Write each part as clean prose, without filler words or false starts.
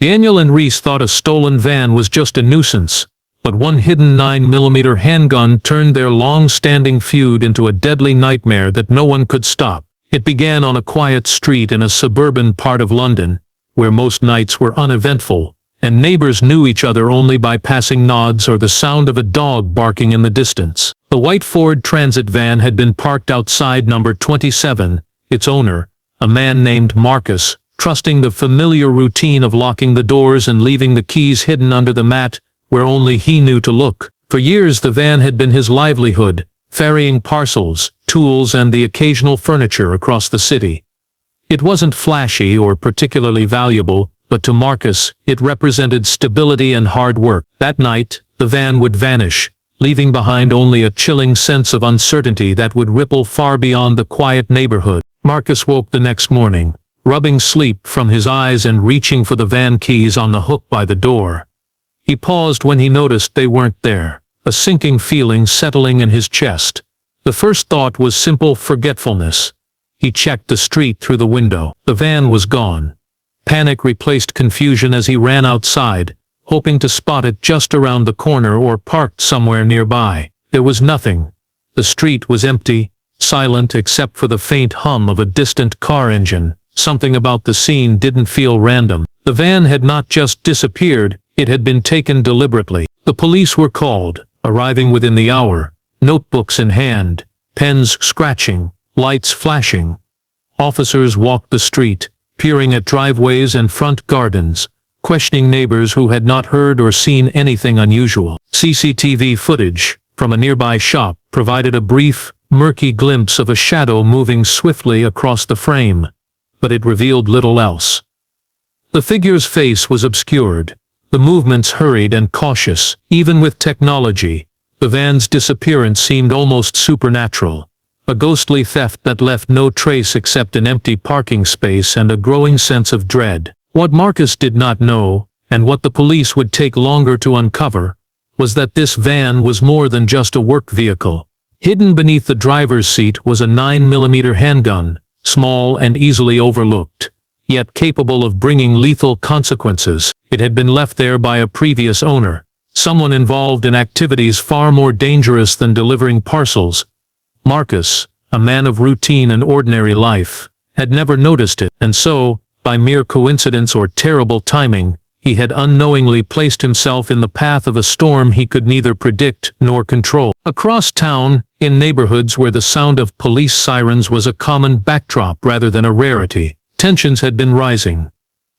Daniel and Reese thought a stolen van was just a nuisance, but one hidden 9mm handgun turned their long-standing feud into a deadly nightmare that no one could stop. It began on a quiet street in a suburban part of London, where most nights were uneventful, and neighbors knew each other only by passing nods or the sound of a dog barking in the distance. The white Ford Transit van had been parked outside number 27, its owner, a man named Marcus, trusting the familiar routine of locking the doors and leaving the keys hidden under the mat where only he knew to look. For years the van had been his livelihood, ferrying parcels, tools and the occasional furniture across the city. It wasn't flashy or particularly valuable, but to Marcus, it represented stability and hard work. That night, the van would vanish, leaving behind only a chilling sense of uncertainty that would ripple far beyond the quiet neighborhood. Marcus woke the next morning, rubbing sleep from his eyes and reaching for the van keys on the hook by the door. He paused when he noticed they weren't there, a sinking feeling settling in his chest. The first thought was simple forgetfulness. He checked the street through the window. The van was gone. Panic replaced confusion as he ran outside, hoping to spot it just around the corner or parked somewhere nearby. There was nothing. The street was empty, silent except for the faint hum of a distant car engine. Something about the scene didn't feel random. The van had not just disappeared, it had been taken deliberately. The police were called, arriving within the hour, notebooks in hand, pens scratching, lights flashing. Officers walked the street, peering at driveways and front gardens, questioning neighbors who had not heard or seen anything unusual. CCTV footage from a nearby shop provided a brief, murky glimpse of a shadow moving swiftly across the frame, but it revealed little else. The figure's face was obscured, the movements hurried and cautious. Even with technology, the van's disappearance seemed almost supernatural. A ghostly theft that left no trace except an empty parking space and a growing sense of dread. What Marcus did not know, and what the police would take longer to uncover, was that this van was more than just a work vehicle. Hidden beneath the driver's seat was a 9mm handgun, small and easily overlooked, yet capable of bringing lethal consequences. It had been left there by a previous owner, someone involved in activities far more dangerous than delivering parcels. Marcus, a man of routine and ordinary life, had never noticed it, and so, by mere coincidence or terrible timing, he had unknowingly placed himself in the path of a storm he could neither predict nor control. Across town, in neighborhoods where the sound of police sirens was a common backdrop rather than a rarity, tensions had been rising.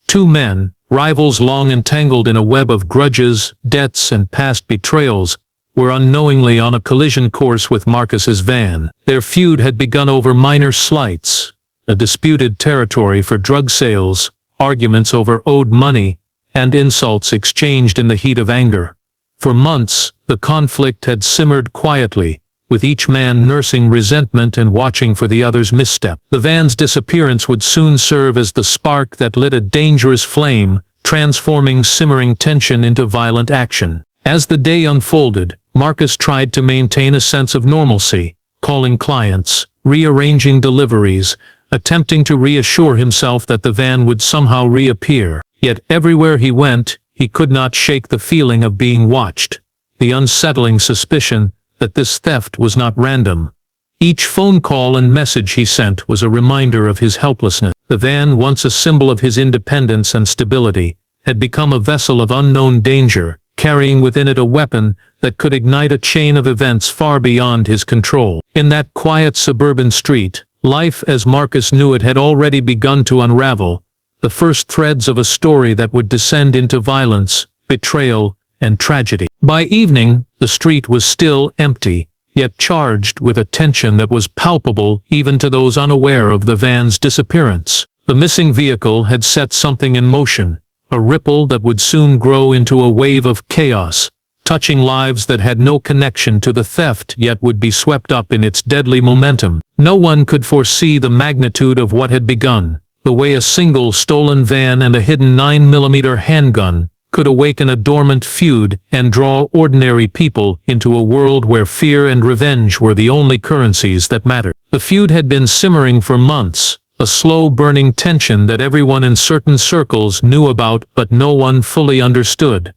Two men, rivals long entangled in a web of grudges, debts, and past betrayals, were unknowingly on a collision course with Marcus's van. Their feud had begun over minor slights, a disputed territory for drug sales, arguments over owed money, and insults exchanged in the heat of anger. For months, the conflict had simmered quietly, with each man nursing resentment and watching for the other's misstep. The van's disappearance would soon serve as the spark that lit a dangerous flame, transforming simmering tension into violent action. As the day unfolded, Marcus tried to maintain a sense of normalcy, calling clients, rearranging deliveries, attempting to reassure himself that the van would somehow reappear. Yet everywhere he went, he could not shake the feeling of being watched, the unsettling suspicion that this theft was not random. Each phone call and message he sent was a reminder of his helplessness. The van, once a symbol of his independence and stability, had become a vessel of unknown danger, carrying within it a weapon that could ignite a chain of events far beyond his control. In that quiet suburban street, life as Marcus knew it had already begun to unravel, the first threads of a story that would descend into violence, betrayal, and tragedy. By evening, the street was still empty, yet charged with a tension that was palpable even to those unaware of the van's disappearance. The missing vehicle had set something in motion, a ripple that would soon grow into a wave of chaos, touching lives that had no connection to the theft yet would be swept up in its deadly momentum. No one could foresee the magnitude of what had begun, the way a single stolen van and a hidden 9mm handgun could awaken a dormant feud and draw ordinary people into a world where fear and revenge were the only currencies that mattered. The feud had been simmering for months, a slow-burning tension that everyone in certain circles knew about but no one fully understood.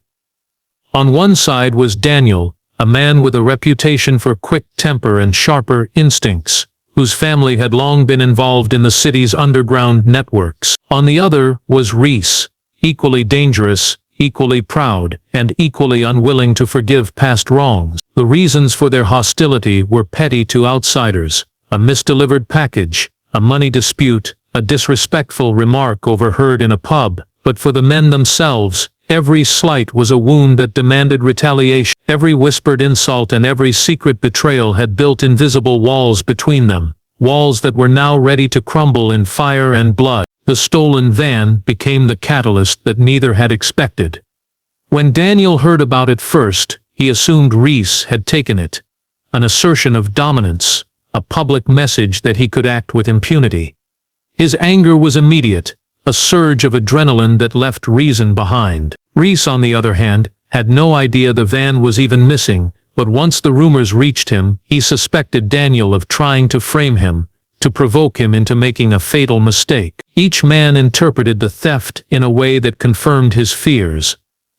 On one side was Daniel, a man with a reputation for quick temper and sharper instincts, whose family had long been involved in the city's underground networks. On the other was Reese, equally dangerous, equally proud, and equally unwilling to forgive past wrongs. The reasons for their hostility were petty to outsiders: a misdelivered package, a money dispute, a disrespectful remark overheard in a pub. But for the men themselves, every slight was a wound that demanded retaliation. Every whispered insult and every secret betrayal had built invisible walls between them, walls that were now ready to crumble in fire and blood. The stolen van became the catalyst that neither had expected. When Daniel heard about it first, he assumed Reese had taken it. An assertion of dominance, a public message that he could act with impunity. His anger was immediate, a surge of adrenaline that left reason behind. Reese, on the other hand, had no idea the van was even missing, but once the rumors reached him, he suspected Daniel of trying to frame him, to provoke him into making a fatal mistake. Each man interpreted the theft in a way that confirmed his fears.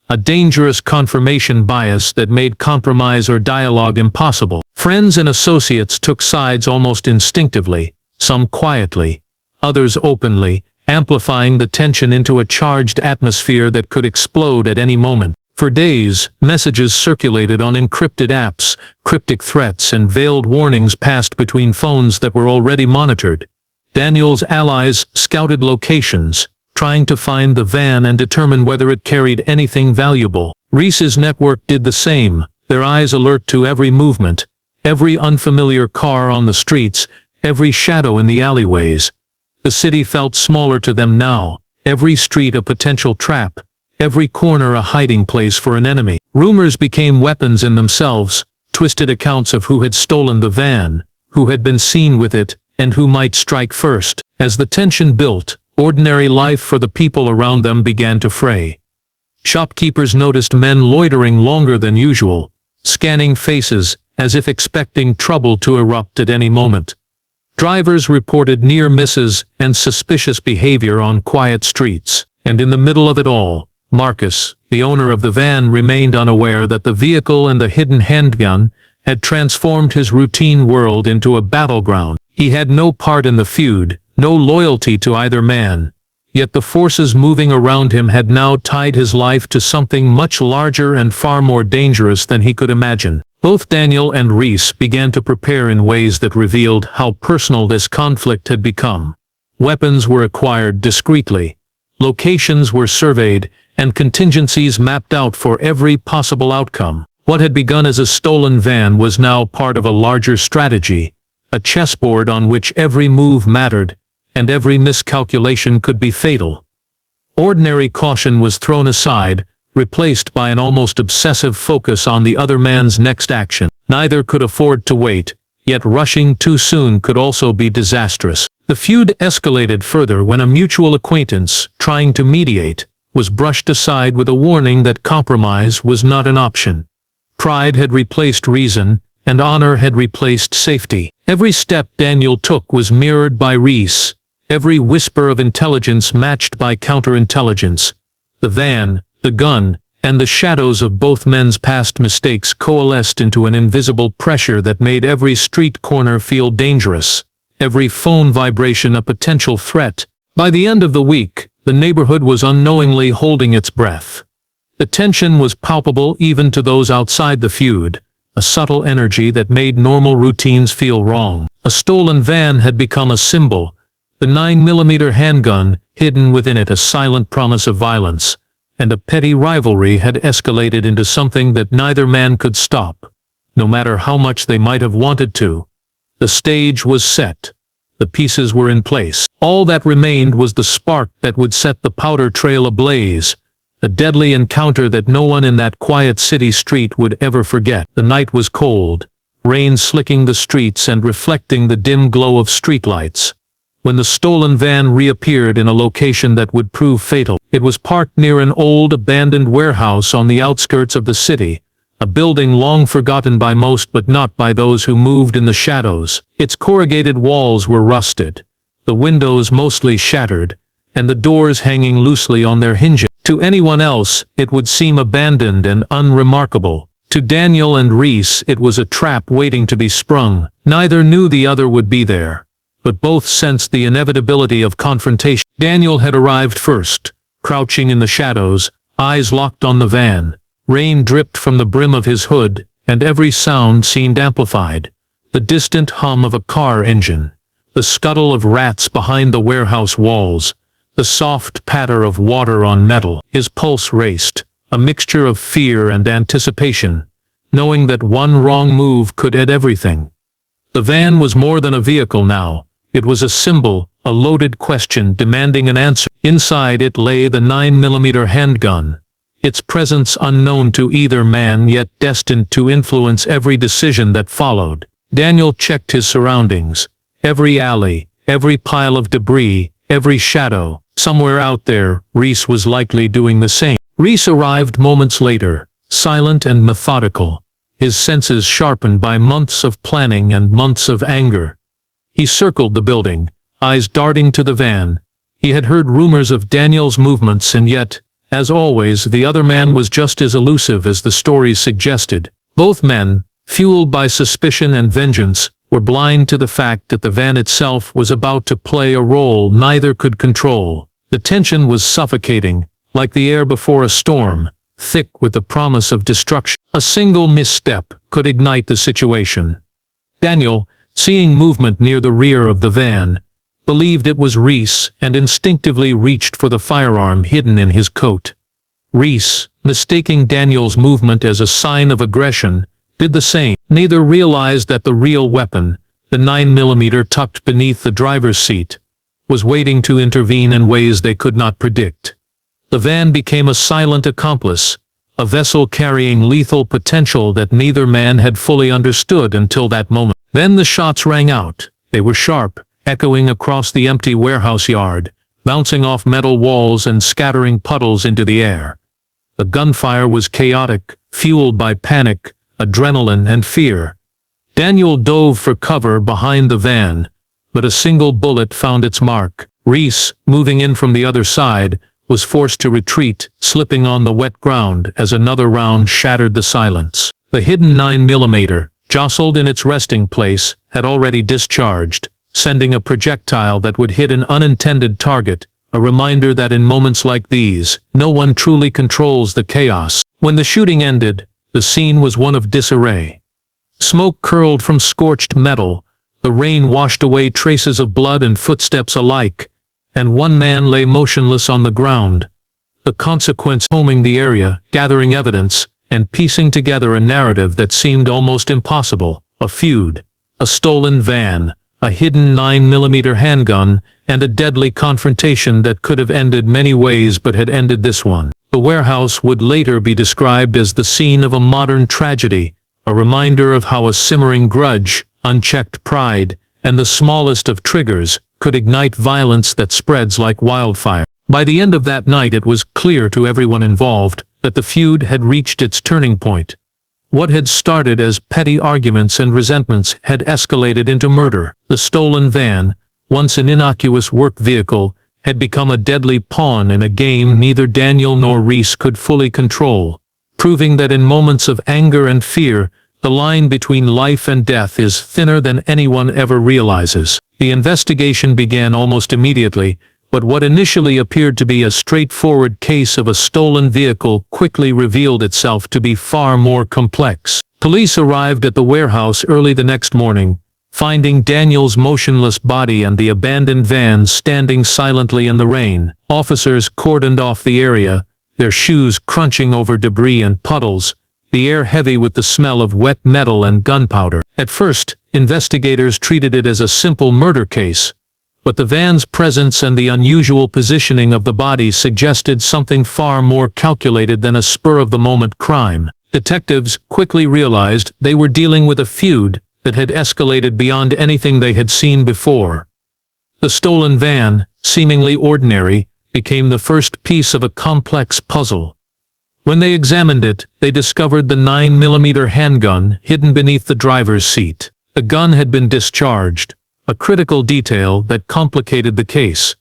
A dangerous confirmation bias that made compromise or dialogue impossible. Friends and associates took sides almost instinctively, some quietly, others openly, amplifying the tension into a charged atmosphere that could explode at any moment. For days, messages circulated on encrypted apps, cryptic threats and veiled warnings passed between phones that were already monitored. Daniel's allies scouted locations, trying to find the van and determine whether it carried anything valuable. Reese's network did the same, their eyes alert to every movement, every unfamiliar car on the streets, every shadow in the alleyways. The city felt smaller to them now, every street a potential trap, every corner a hiding place for an enemy. Rumors became weapons in themselves, twisted accounts of who had stolen the van, who had been seen with it, and who might strike first. As the tension built, ordinary life for the people around them began to fray. Shopkeepers noticed men loitering longer than usual, scanning faces as if expecting trouble to erupt at any moment. Drivers reported near misses and suspicious behavior on quiet streets. And in the middle of it all, Marcus, the owner of the van, remained unaware that the vehicle and the hidden handgun had transformed his routine world into a battleground. He had no part in the feud, no loyalty to either man. Yet the forces moving around him had now tied his life to something much larger and far more dangerous than he could imagine. Both Daniel and Reese began to prepare in ways that revealed how personal this conflict had become. Weapons were acquired discreetly, locations were surveyed, and contingencies mapped out for every possible outcome. What had begun as a stolen van was now part of a larger strategy, a chessboard on which every move mattered, and every miscalculation could be fatal. Ordinary caution was thrown aside, replaced by an almost obsessive focus on the other man's next action. Neither could afford to wait, yet rushing too soon could also be disastrous. The feud escalated further when a mutual acquaintance, trying to mediate, was brushed aside with a warning that compromise was not an option. Pride had replaced reason, and honor had replaced safety. Every step Daniel took was mirrored by Reese, every whisper of intelligence matched by counterintelligence. The van, the gun, and the shadows of both men's past mistakes coalesced into an invisible pressure that made every street corner feel dangerous, every phone vibration a potential threat. By the end of the week, the neighborhood was unknowingly holding its breath. The tension was palpable even to those outside the feud, a subtle energy that made normal routines feel wrong. A stolen van had become a symbol, the 9mm handgun hidden within it a silent promise of violence, and a petty rivalry had escalated into something that neither man could stop, no matter how much they might have wanted to. The stage was set. The pieces were in place. All that remained was the spark that would set the powder trail ablaze, a deadly encounter that no one in that quiet city street would ever forget. The night was cold, rain slicking the streets and reflecting the dim glow of streetlights. When the stolen van reappeared in a location that would prove fatal, it was parked near an old abandoned warehouse on the outskirts of the city, a building long forgotten by most but not by those who moved in the shadows. Its corrugated walls were rusted, the windows mostly shattered, and the doors hanging loosely on their hinges. To anyone else, it would seem abandoned and unremarkable. To Daniel and Reese, it was a trap waiting to be sprung. Neither knew the other would be there, but both sensed the inevitability of confrontation. Daniel had arrived first, crouching in the shadows, eyes locked on the van. Rain dripped from the brim of his hood, and every sound seemed amplified. The distant hum of a car engine, the scuttle of rats behind the warehouse walls, the soft patter of water on metal. His pulse raced, a mixture of fear and anticipation, knowing that one wrong move could end everything. The van was more than a vehicle now. It was a symbol, a loaded question demanding an answer. Inside it lay the 9mm handgun, its presence unknown to either man yet destined to influence every decision that followed. Daniel checked his surroundings. Every alley, every pile of debris, every shadow. Somewhere out there, Reese was likely doing the same. Reese arrived moments later, silent and methodical, his senses sharpened by months of planning and months of anger. He circled the building, eyes darting to the van. He had heard rumors of Daniel's movements, and yet, as always, the other man was just as elusive as the stories suggested. Both men, fueled by suspicion and vengeance, were blind to the fact that the van itself was about to play a role neither could control. The tension was suffocating, like the air before a storm, thick with the promise of destruction. A single misstep could ignite the situation. Daniel, seeing movement near the rear of the van, believed it was Reese and instinctively reached for the firearm hidden in his coat. Reese, mistaking Daniel's movement as a sign of aggression, did the same. Neither realized that the real weapon, the 9mm tucked beneath the driver's seat, was waiting to intervene in ways they could not predict. The van became a silent accomplice, a vessel carrying lethal potential that neither man had fully understood until that moment. Then the shots rang out. They were sharp, echoing across the empty warehouse yard, bouncing off metal walls and scattering puddles into the air. The gunfire was chaotic, fueled by panic, adrenaline, and fear. Daniel dove for cover behind the van, but a single bullet found its mark. Reese, moving in from the other side, was forced to retreat, slipping on the wet ground as another round shattered the silence. The hidden 9mm, jostled in its resting place, had already discharged, sending a projectile that would hit an unintended target, a reminder that in moments like these, no one truly controls the chaos. When the shooting ended, the scene was one of disarray. Smoke curled from scorched metal, the rain washed away traces of blood and footsteps alike, and one man lay motionless on the ground. The consequence combing the area, gathering evidence, and piecing together a narrative that seemed almost impossible. A feud, a stolen van, a hidden 9mm handgun, and a deadly confrontation that could have ended many ways but had ended this one. The warehouse would later be described as the scene of a modern tragedy, a reminder of how a simmering grudge, unchecked pride, and the smallest of triggers could ignite violence that spreads like wildfire. By the end of that night it was clear to everyone involved that the feud had reached its turning point. What had started as petty arguments and resentments had escalated into murder. The stolen van, once an innocuous work vehicle, had become a deadly pawn in a game neither Daniel nor Reese could fully control, proving that in moments of anger and fear, the line between life and death is thinner than anyone ever realizes. The investigation began almost immediately, but what initially appeared to be a straightforward case of a stolen vehicle quickly revealed itself to be far more complex. Police arrived at the warehouse early the next morning, finding Daniel's motionless body and the abandoned van standing silently in the rain. Officers cordoned off the area, their shoes crunching over debris and puddles, the air heavy with the smell of wet metal and gunpowder. At first, investigators treated it as a simple murder case, but the van's presence and the unusual positioning of the body suggested something far more calculated than a spur-of-the-moment crime. Detectives quickly realized they were dealing with a feud that had escalated beyond anything they had seen before. The stolen van, seemingly ordinary, became the first piece of a complex puzzle. When they examined it, they discovered the 9mm handgun hidden beneath the driver's seat. The gun had been discharged, a critical detail that complicated the case.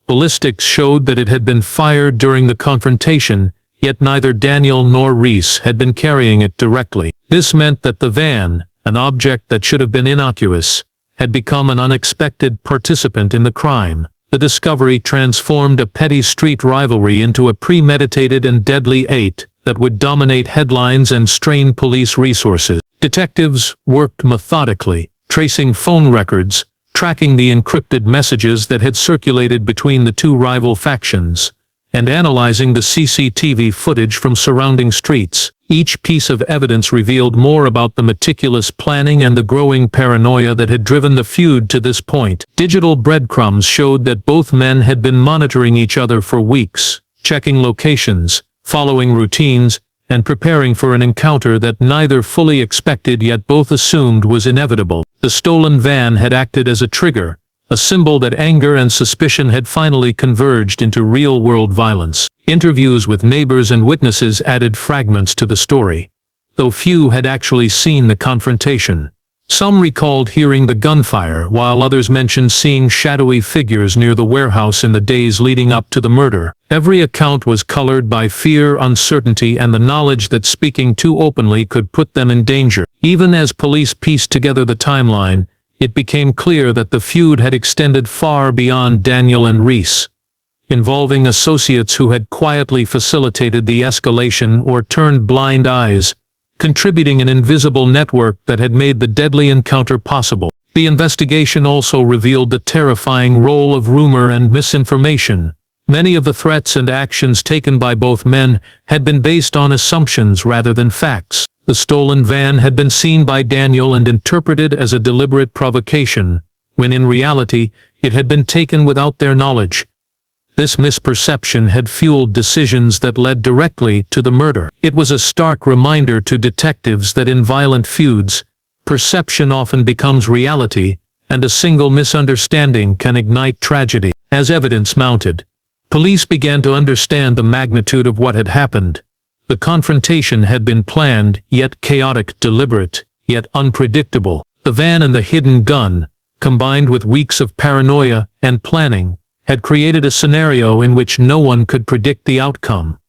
Ballistics showed that it had been fired during the confrontation, yet neither Daniel nor Reese had been carrying it directly. This meant that the van, an object that should have been innocuous, had become an unexpected participant in the crime. The discovery transformed a petty street rivalry into a premeditated and deadly act that would dominate headlines and strain police resources. Detectives worked methodically, tracing phone records, tracking the encrypted messages that had circulated between the two rival factions, and analyzing the CCTV footage from surrounding streets. Each piece of evidence revealed more about the meticulous planning and the growing paranoia that had driven the feud to this point. Digital breadcrumbs showed that both men had been monitoring each other for weeks, checking locations, following routines, and preparing for an encounter that neither fully expected yet both assumed was inevitable. The stolen van had acted as a trigger, a symbol that anger and suspicion had finally converged into real-world violence. Interviews with neighbors and witnesses added fragments to the story, though few had actually seen the confrontation. Some recalled hearing the gunfire, while others mentioned seeing shadowy figures near the warehouse in the days leading up to the murder. Every account was colored by fear, uncertainty, and the knowledge that speaking too openly could put them in danger. Even as police pieced together the timeline, it became clear that the feud had extended far beyond Daniel and Reese, involving associates who had quietly facilitated the escalation or turned blind eyes, contributing an invisible network that had made the deadly encounter possible. The investigation also revealed the terrifying role of rumor and misinformation. Many of the threats and actions taken by both men had been based on assumptions rather than facts. The stolen van had been seen by Daniel and interpreted as a deliberate provocation, when in reality, it had been taken without their knowledge. This misperception had fueled decisions that led directly to the murder. It was a stark reminder to detectives that in violent feuds, perception often becomes reality, and a single misunderstanding can ignite tragedy. As evidence mounted, police began to understand the magnitude of what had happened. The confrontation had been planned, yet chaotic, deliberate, yet unpredictable. The van and the hidden gun, combined with weeks of paranoia and planning, had created a scenario in which no one could predict the outcome.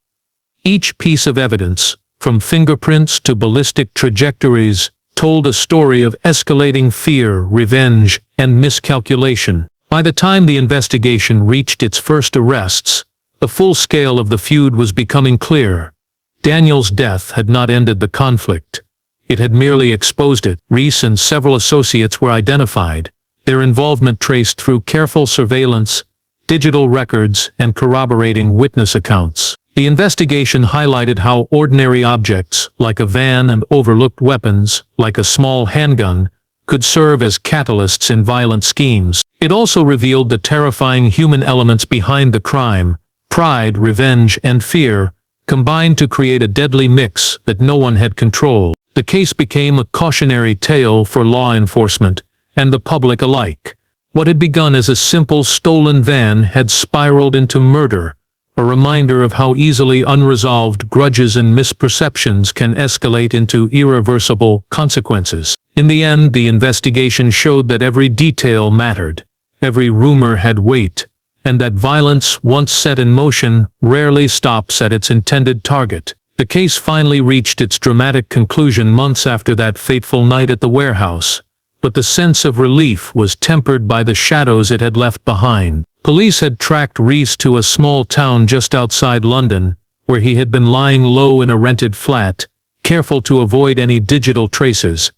Each piece of evidence, from fingerprints to ballistic trajectories, told a story of escalating fear, revenge, and miscalculation. By the time the investigation reached its first arrests, the full scale of the feud was becoming clear. Daniel's death had not ended the conflict. It had merely exposed it. Reese and several associates were identified, their involvement traced through careful surveillance, digital records, and corroborating witness accounts. The investigation highlighted how ordinary objects, like a van, and overlooked weapons, like a small handgun, could serve as catalysts in violent schemes. It also revealed the terrifying human elements behind the crime. Pride, revenge, and fear combined to create a deadly mix that no one had control. The case became a cautionary tale for law enforcement and the public alike. What had begun as a simple stolen van had spiraled into murder, a reminder of how easily unresolved grudges and misperceptions can escalate into irreversible consequences. In the end, the investigation showed that every detail mattered, every rumor had weight, and that violence, once set in motion, rarely stops at its intended target. The case finally reached its dramatic conclusion months after that fateful night at the warehouse, but the sense of relief was tempered by the shadows it had left behind. Police had tracked Reese to a small town just outside London, where he had been lying low in a rented flat, careful to avoid any digital traces.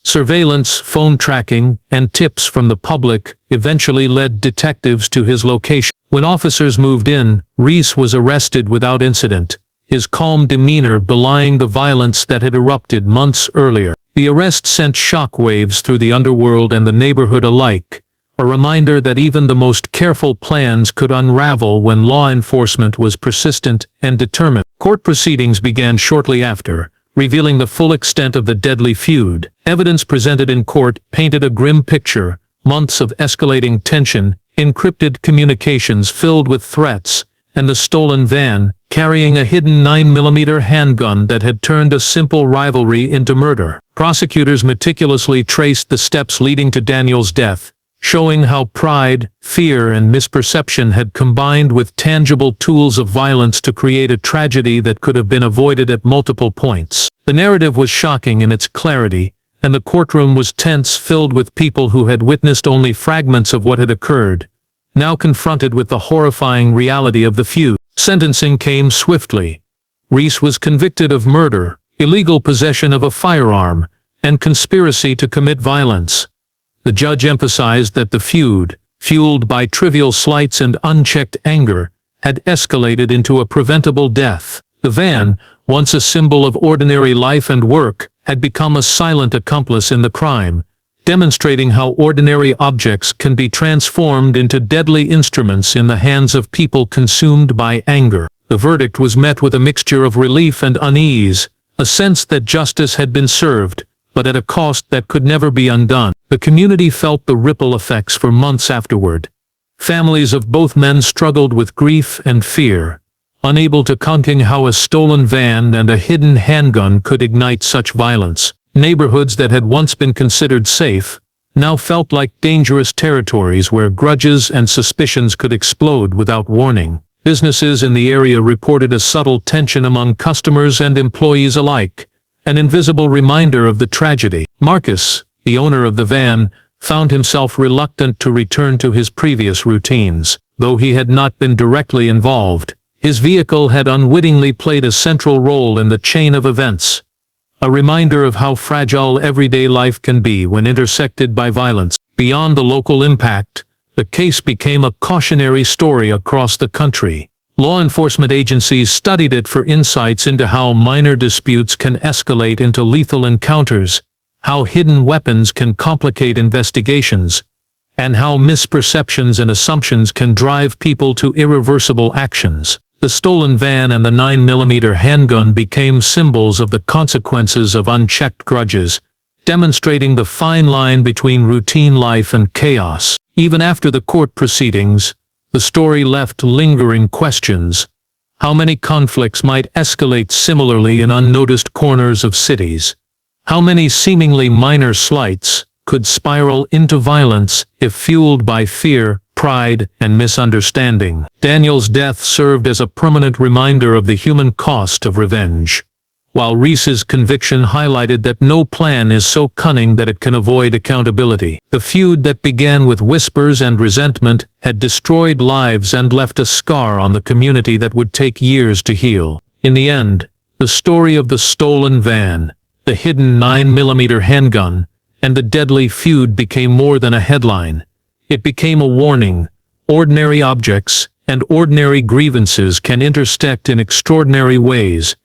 Surveillance, phone tracking, and tips from the public eventually led detectives to his location. When officers moved in, Reese was arrested without incident, his calm demeanor belying the violence that had erupted months earlier. The arrest sent shockwaves through the underworld and the neighborhood alike, a reminder that even the most careful plans could unravel when law enforcement was persistent and determined. Court proceedings began shortly after, revealing the full extent of the deadly feud. Evidence presented in court painted a grim picture: months of escalating tension, encrypted communications filled with threats, and the stolen van, carrying a hidden 9mm handgun that had turned a simple rivalry into murder. Prosecutors meticulously traced the steps leading to Daniel's death, showing how pride, fear, and misperception had combined with tangible tools of violence to create a tragedy that could have been avoided at multiple points. The narrative was shocking in its clarity, and the courtroom was tense, filled with people who had witnessed only fragments of what had occurred, now confronted with the horrifying reality of the feud. Sentencing came swiftly. Reese was convicted of murder, illegal possession of a firearm, and conspiracy to commit violence. The judge emphasized that the feud, fueled by trivial slights and unchecked anger, had escalated into a preventable death. The van, once a symbol of ordinary life and work, had become a silent accomplice in the crime, demonstrating how ordinary objects can be transformed into deadly instruments in the hands of people consumed by anger. The verdict was met with a mixture of relief and unease, a sense that justice had been served, but at a cost that could never be undone. The community felt the ripple effects for months afterward. Families of both men struggled with grief and fear, unable to comprehend how a stolen van and a hidden handgun could ignite such violence. Neighborhoods that had once been considered safe now felt like dangerous territories where grudges and suspicions could explode without warning. Businesses in the area reported a subtle tension among customers and employees alike, an invisible reminder of the tragedy. Marcus, the owner of the van, found himself reluctant to return to his previous routines. Though he had not been directly involved, his vehicle had unwittingly played a central role in the chain of events. A reminder of how fragile everyday life can be when intersected by violence. Beyond the local impact, the case became a cautionary story across the country. Law enforcement agencies studied it for insights into how minor disputes can escalate into lethal encounters, how hidden weapons can complicate investigations, and how misperceptions and assumptions can drive people to irreversible actions. The stolen van and the 9mm handgun became symbols of the consequences of unchecked grudges, demonstrating the fine line between routine life and chaos. Even after the court proceedings, the story left lingering questions. How many conflicts might escalate similarly in unnoticed corners of cities? How many seemingly minor slights could spiral into violence if fueled by fear, pride, and misunderstanding? Daniel's death served as a permanent reminder of the human cost of revenge, while Reese's conviction highlighted that no plan is so cunning that it can avoid accountability. The feud that began with whispers and resentment had destroyed lives and left a scar on the community that would take years to heal. In the end, the story of the stolen van, the hidden 9mm handgun, and the deadly feud became more than a headline. It became a warning. Ordinary objects and ordinary grievances can intersect in extraordinary ways,